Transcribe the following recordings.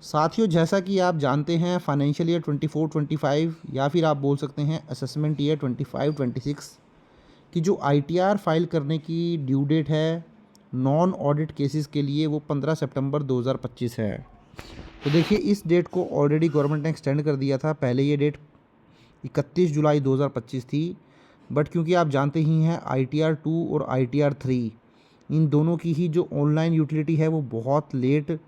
साथियों, जैसा कि आप जानते हैं फाइनेंशियल ईयर 24-25 या फिर आप बोल सकते हैं असेसमेंट ईयर 25-26 की जो आईटीआर फाइल करने की ड्यू डेट है नॉन ऑडिट केसेस के लिए वो 15 सितंबर 2025 है। तो देखिए, इस डेट को ऑलरेडी गवर्नमेंट ने एक्सटेंड कर दिया था। पहले ये डेट 31 जुलाई 2025 थी, बट क्योंकि आप जानते ही हैं आईटीआर 2 और आईटीआर 3 इन दोनों की ही जो ऑनलाइन यूटिलिटी है वो बहुत लेट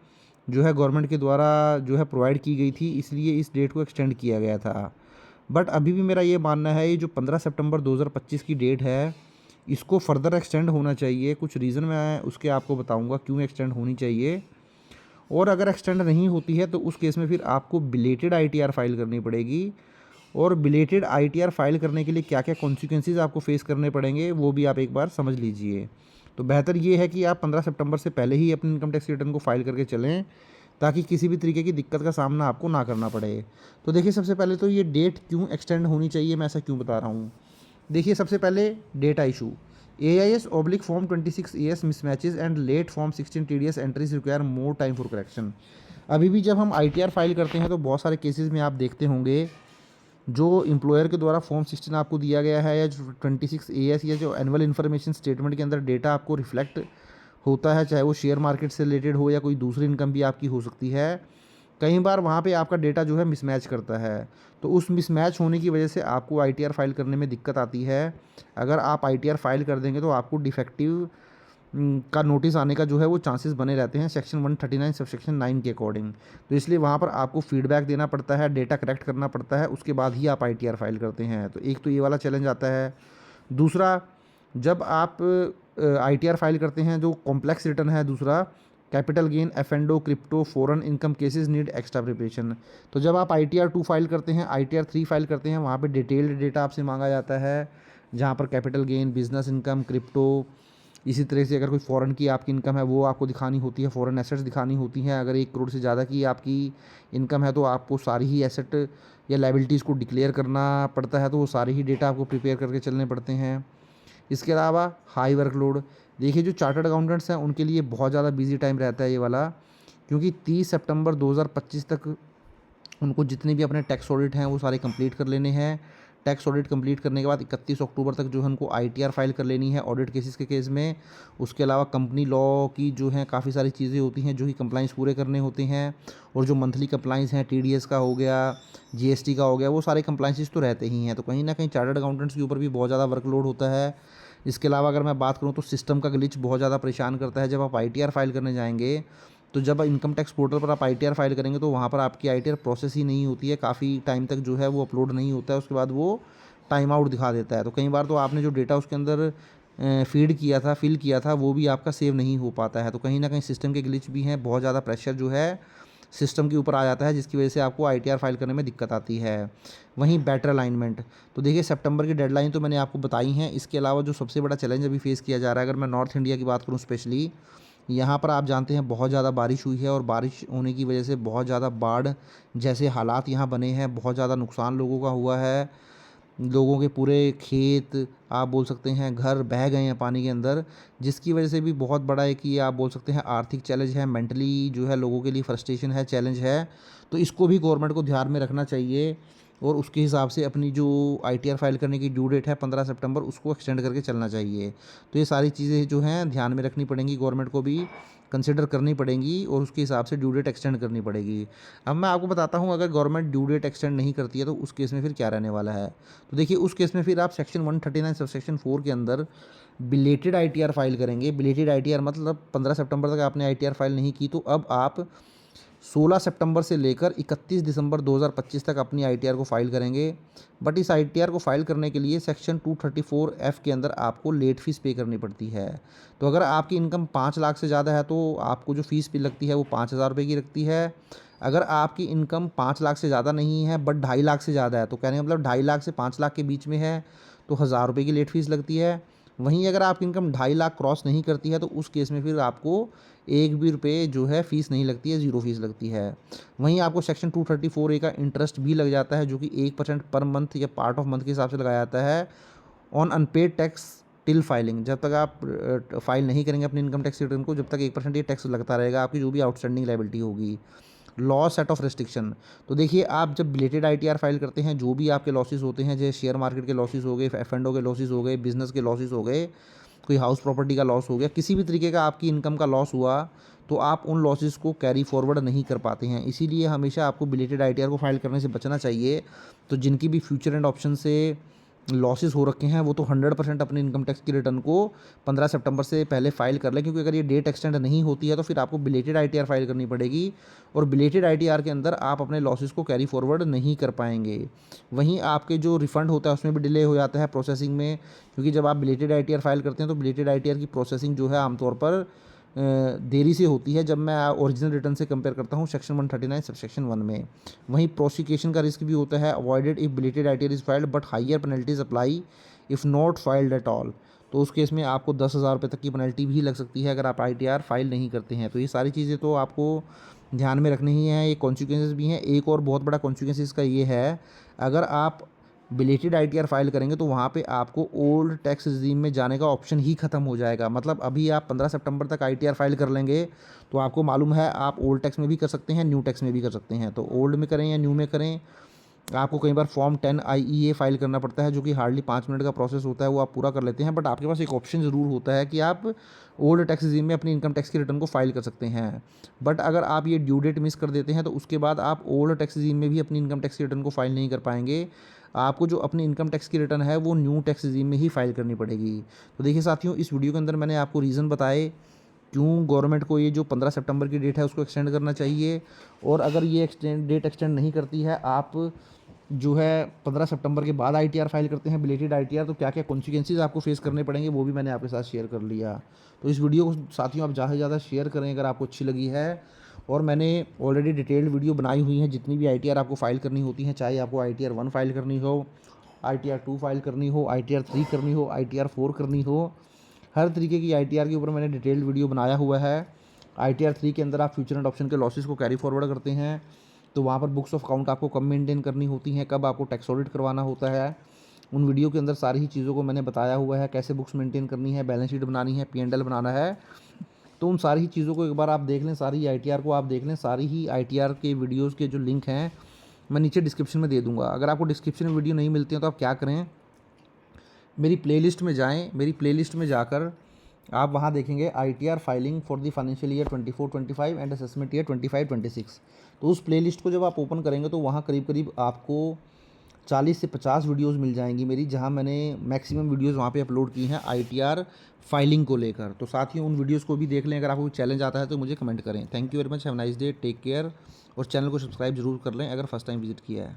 जो है गवर्नमेंट के द्वारा जो है प्रोवाइड की गई थी, इसलिए इस डेट को एक्सटेंड किया गया था। बट अभी भी मेरा ये मानना है, ये जो 15 सितंबर 2025 की डेट है इसको फर्दर एक्सटेंड होना चाहिए। कुछ रीज़न मैं उसके आपको बताऊंगा क्यों एक्सटेंड होनी चाहिए। और अगर एक्सटेंड नहीं होती है तो उस केस में फिर आपको बिलेटेड आईटीआर फाइल करनी पड़ेगी। और बिलेटेड आईटीआर फाइल करने के लिए क्या क्या कॉन्सिक्वेंसेस आपको फेस करने पड़ेंगे वो भी आप एक बार समझ लीजिए। तो बेहतर ये है कि आप 15 सितंबर से पहले ही अपने इनकम टैक्स रिटर्न को फाइल करके चलें, ताकि किसी भी तरीके की दिक्कत का सामना आपको ना करना पड़े। तो देखिए, सबसे पहले तो ये डेट क्यों एक्सटेंड होनी चाहिए, मैं ऐसा क्यों बता रहा हूँ। देखिए, सबसे पहले डेटा इशू AIS/फॉर्म 26 ES mismatches and late form 16 TDS entries require more time for correction. अभी भी जब हम ITR फाइल करते हैं तो बहुत सारे केसेस में आप देखते होंगे जो एम्प्लॉयर के द्वारा फॉर्म 16 आपको दिया गया है या जो 26 AS या जो एनुअल इन्फॉर्मेशन स्टेटमेंट के अंदर डेटा आपको रिफ्लेक्ट होता है, चाहे वो शेयर मार्केट से रिलेटेड हो या कोई दूसरी इनकम भी आपकी हो सकती है, कई बार वहाँ पे आपका डेटा जो है मिसमैच करता है। तो उस मिसमैच होने की वजह से आपको आईटीआर फाइल करने में दिक्कत आती है। अगर आप आईटीआर फाइल कर देंगे तो आपको डिफेक्टिव का नोटिस आने का जो है वो चांसेस बने रहते हैं सेक्शन 139 सबसेक्शन 9 के अकॉर्डिंग। तो इसलिए वहाँ पर आपको फीडबैक देना पड़ता है, डेटा करेक्ट करना पड़ता है, उसके बाद ही आप आईटीआर फाइल करते हैं। तो एक तो ये वाला चैलेंज आता है। दूसरा, जब आप आईटीआर फाइल करते हैं जो कॉम्प्लेक्स रिटर्न है, दूसरा capital gain, F and O, crypto, foreign income cases need extra preparation. तो जब आप आईटीआर 2 फाइल करते हैं, आईटीआर 3 फाइल करते हैं, वहाँ पे डिटेल्ड डेटा आपसे मांगा जाता है, जहाँ पर capital gain, business income, crypto, इसी तरह से अगर कोई फॉरेन की आपकी इनकम है वो आपको दिखानी होती है, फॉरेन एसेट्स दिखानी होती हैं। अगर 1 करोड़ से ज़्यादा की आपकी इनकम है तो आपको सारी ही एसेट या लाइबिलिटीज़ को डिक्लेयर करना पड़ता है, तो वो सारे ही डेटा आपको प्रिपेयर करके चलने पड़ते हैं। इसके अलावा हाई वर्कलोड। देखिए, जो चार्टर्ड अकाउंटेंट्स हैं उनके लिए बहुत ज़्यादा बिजी टाइम रहता है ये वाला, क्योंकि 30 सितंबर 2025 तक उनको जितने भी अपने टैक्स ऑडिट हैं वो सारे कंप्लीट कर लेने हैं। टैक्स ऑडिट कंप्लीट करने के बाद 31 अक्टूबर तक जो है उनको आईटीआर फाइल कर लेनी है ऑडिट केसेस के केस में। उसके अलावा कंपनी लॉ की जो है काफ़ी सारी चीज़ें होती हैं जो कि कंप्लाइंस पूरे करने होते हैं, और जो मंथली कंप्लाइंस हैं टीडीएस का हो गया, जीएसटी का हो गया, वो सारे कंप्लाइंसेस तो रहते ही हैं। तो कहीं ना कहीं चार्टर्ड अकाउंटेंट्स के ऊपर भी बहुत ज़्यादा वर्कलोड होता है। इसके अलावा अगर मैं बात करूँ तो सिस्टम का ग्लिच बहुत ज़्यादा परेशान करता है। जब आप आईटीआर फाइल करने जाएंगे तो जब इनकम टैक्स पोर्टल पर आप आईटीआर फाइल करेंगे तो वहाँ पर आपकी आईटीआर प्रोसेस ही नहीं होती है, काफ़ी टाइम तक जो है वो अपलोड नहीं होता है, उसके बाद वो टाइम आउट दिखा देता है। तो कई बार तो आपने जो डेटा उसके अंदर फीड किया था, फिल किया था, वो भी आपका सेव नहीं हो पाता है। तो कहीं ना कहीं सिस्टम के ग्लिच भी हैं, बहुत ज़्यादा प्रेशर जो है सिस्टम के ऊपर आ जाता है, जिसकी वजह से आपको आईटीआर फाइल करने में दिक्कत आती है। वहीं बेटर अलाइनमेंट। तो देखिए, सितंबर की डेडलाइन तो मैंने आपको बताई हैं। इसके अलावा जो सबसे बड़ा चैलेंज अभी फेस किया जा रहा है, अगर मैं नॉर्थ इंडिया की बात करूँ स्पेशली, यहाँ पर आप जानते हैं बहुत ज़्यादा बारिश हुई है, और बारिश होने की वजह से बहुत ज़्यादा बाढ़ जैसे हालात यहाँ बने हैं, बहुत ज़्यादा नुकसान लोगों का हुआ है। लोगों के पूरे खेत, आप बोल सकते हैं घर बह गए हैं पानी के अंदर, जिसकी वजह से भी बहुत बड़ा एक ये आप बोल सकते हैं आर्थिक चैलेंज है, मेंटली जो है लोगों के लिए फ्रस्ट्रेशन है, चैलेंज है। तो इसको भी गवर्नमेंट को ध्यान में रखना चाहिए, और उसके हिसाब से अपनी जो आईटीआर फाइल करने की ड्यू डेट है 15 सितंबर, उसको एक्सटेंड करके चलना चाहिए। तो ये सारी चीज़ें जो हैं ध्यान में रखनी पड़ेंगी, गवर्नमेंट को भी कंसिडर करनी पड़ेंगी, और उसके हिसाब से ड्यू डेट एक्सटेंड करनी पड़ेगी। अब मैं आपको बताता हूँ, अगर गवर्नमेंट ड्यू डेट एक्सटेंड नहीं करती है तो उस केस में फिर क्या रहने वाला है। तो देखिए, उस केस में फिर आप सेक्शन 139 सब सेक्शन 4 के अंदर बिलेटेड आईटीआर फाइल करेंगे। बिलेटेड आईटीआर मतलब 15 सितंबर तक आपने आईटीआर फाइल नहीं की, तो अब आप 16 सितंबर से लेकर 31 दिसंबर 2025 तक अपनी आईटीआर को फाइल करेंगे। बट इस आईटीआर को फाइल करने के लिए सेक्शन 234F के अंदर आपको लेट फीस पे करनी पड़ती है। तो अगर आपकी इनकम 5 लाख से ज़्यादा है तो आपको जो फ़ीस पे लगती है वो 5,000 रुपये की लगती है। अगर आपकी इनकम 5 लाख से ज़्यादा नहीं है बट 2.5 लाख से ज़्यादा है, तो कहने का मतलब 2.5 लाख से 5 लाख के बीच में है, तो 1,000 रुपये की लेट फीस लगती है। वहीं अगर आपकी इनकम 2.5 लाख क्रॉस नहीं करती है तो उस केस में फिर आपको एक भी रुपये जो है फ़ीस नहीं लगती है, ज़ीरो फीस लगती है। वहीं आपको सेक्शन 234A का इंटरेस्ट भी लग जाता है, जो कि 1% पर मंथ या पार्ट ऑफ मंथ के हिसाब से लगाया जाता है on unpaid tax till filing. जब तक आप फाइल नहीं करेंगे अपनी इनकम टैक्स रिटर्न को, जब तक 1% ये टैक्स लगता रहेगा आपकी जो भी आउटस्टैंडिंग लाइबिलिटी होगी। Loss set of restriction. तो देखिए आप जब बिलेटेड आईटीआर फाइल करते हैं, जो भी आपके लॉसेस होते हैं, जैसे शेयर मार्केट के लॉसेस हो गए, एफ एंड ओ के लॉसेस हो गए, बिजनेस के लॉसेस हो गए, कोई हाउस प्रॉपर्टी का लॉस हो गया, किसी भी तरीके का आपकी इनकम का लॉस हुआ, तो आप उन लॉसेस को कैरी फॉरवर्ड नहीं कर पाते हैं। इसीलिए हमेशा आपको बिलेटेड आईटीआर को फाइल करने से बचना चाहिए। तो जिनकी भी फ्यूचर एंड ऑप्शन से लॉसेस हो रखे हैं, वो तो 100% अपने इनकम टैक्स की रिटर्न को 15 सितंबर से पहले फाइल कर लें, क्योंकि अगर ये डेट एक्सटेंड नहीं होती है तो फिर आपको बिलेटेड आईटीआर फाइल करनी पड़ेगी, और बिलेटेड आईटीआर के अंदर आप अपने लॉसेस को कैरी फॉरवर्ड नहीं कर पाएंगे। वहीं आपके जो रिफंड होता है उसमें भी डिले हो जाता है प्रोसेसिंग में, क्योंकि जब आप बिलेटेड आईटीआर फाइल करते हैं तो बिलेटेड आईटीआर की प्रोसेसिंग जो है आमतौर पर देरी से होती है, जब मैं ओरिजिनल रिटर्न से कंपेयर करता हूँ सेक्शन 139 सबसेक्शन 1 में। वहीं प्रोसिक्यूशन का रिस्क भी होता है, avoided if belated ITR is filed but higher penalties apply if not filed at all. तो उस केस में आपको 10,000 रुपये तक की पेनल्टी भी लग सकती है अगर आप आईटीआर फाइल नहीं करते हैं। तो ये सारी चीज़ें तो आपको ध्यान में रखनी ही है, ये कॉन्सिक्वेंसेस भी हैं। एक और बहुत बड़ा कॉन्सिक्वेंसेस का ये है, अगर आप बिलेटेड आईटीआर फाइल करेंगे तो वहाँ पे आपको ओल्ड टैक्स रिजीम में जाने का ऑप्शन ही ख़त्म हो जाएगा। मतलब अभी आप 15 सितंबर तक आईटीआर फाइल कर लेंगे तो आपको मालूम है आप ओल्ड टैक्स में भी कर सकते हैं, न्यू टैक्स में भी कर सकते हैं। तो ओल्ड में करें या न्यू में करें, आपको कई बार फॉर्म 10 IEA फाइल करना पड़ता है, जो कि हार्डली 5 मिनट का प्रोसेस होता है, वो आप पूरा कर लेते हैं। बट आपके पास एक ऑप्शन ज़रूर होता है कि आप ओल्ड टैक्स रिजीम में अपनी इनकम टैक्स की रिटर्न को फाइल कर सकते हैं। बट अगर आप ये ड्यू डेट मिस कर देते हैं तो उसके बाद आप ओल्ड टैक्स रिजीम में भी अपनी इनकम टैक्स की रिटर्न को फाइल नहीं कर पाएंगे। आपको जो अपनी इनकम टैक्स की रिटर्न है वो न्यू टैक्स रिजीम में ही फाइल करनी पड़ेगी। तो देखिए साथियों, इस वीडियो के अंदर मैंने आपको रीज़न बताए क्यों गवर्नमेंट को ये जो 15 सितंबर की डेट है उसको एक्सटेंड करना चाहिए, और अगर ये डेट एक्सटेंड नहीं करती है, आप जो है 15 सितंबर के बाद आईटीआर फाइल करते हैं बिलेटेड आईटीआर, तो क्या क्या कॉन्सिक्वेंसेस आपको फेस करने पड़ेंगे वो भी मैंने आपके साथ शेयर कर लिया। तो इस वीडियो को साथियों आप ज़्यादा से ज़्यादा शेयर करें अगर आपको अच्छी लगी है। और मैंने ऑलरेडी डिटेल्ड वीडियो बनाई हुई हैं, जितनी भी आईटीआर आपको फाइल करनी होती हैं, चाहे आपको आईटीआर 1 फाइल करनी हो, आईटीआर 2 फाइल करनी हो, आईटीआर 3 करनी हो, आईटीआर 4 करनी हो, हर तरीके की आईटीआर के ऊपर मैंने डिटेल्ड वीडियो बनाया हुआ है। आईटीआर 3 के अंदर आप फ्यूचर एंड ऑप्शन के लॉसेस को कैरी फॉरवर्ड करते हैं, तो वहाँ पर बुक्स ऑफ अकाउंट आपको कब मेंटेन करनी होती हैं, कब आपको टैक्स ऑडिट करवाना होता है, उन वीडियो के अंदर सारी ही चीज़ों को मैंने बताया हुआ है, कैसे बुक्स मेंटेन करनी है, बैलेंस शीट बनानी है, P&L बनाना है। तो उन सारी ही चीज़ों को एक बार आप देख लें, सारी आईटीआर को आप देख लें, सारी ही आईटीआर के वीडियोज़ के जो लिंक हैं मैं नीचे डिस्क्रिप्शन में दे दूँगा। अगर आपको डिस्क्रिप्शन में वीडियो नहीं मिलती हैं तो आप क्या करें, मेरी प्लेलिस्ट में जाएँ, मेरी प्लेलिस्ट में जाकर आप वहाँ देखेंगे ITR filing for the financial year 24-25 and assessment year 25-26। तो उस प्लेलिस्ट को जब आप ओपन करेंगे तो वहाँ करीब करीब आपको 40 से 50 वीडियोस मिल जाएंगी मेरी, जहाँ मैंने मैक्सिमम वीडियोस वहाँ पे अपलोड की हैं आईटीआर फाइलिंग को लेकर। तो साथ ही उन वीडियोस को भी देख लें। अगर आपको कोई चैलेंज आता है तो मुझे कमेंट करें। Thank you very much, have nice day, take care, और चैनल को सब्सक्राइब जरूर कर लें अगर फर्स्ट टाइम विजिट किया है।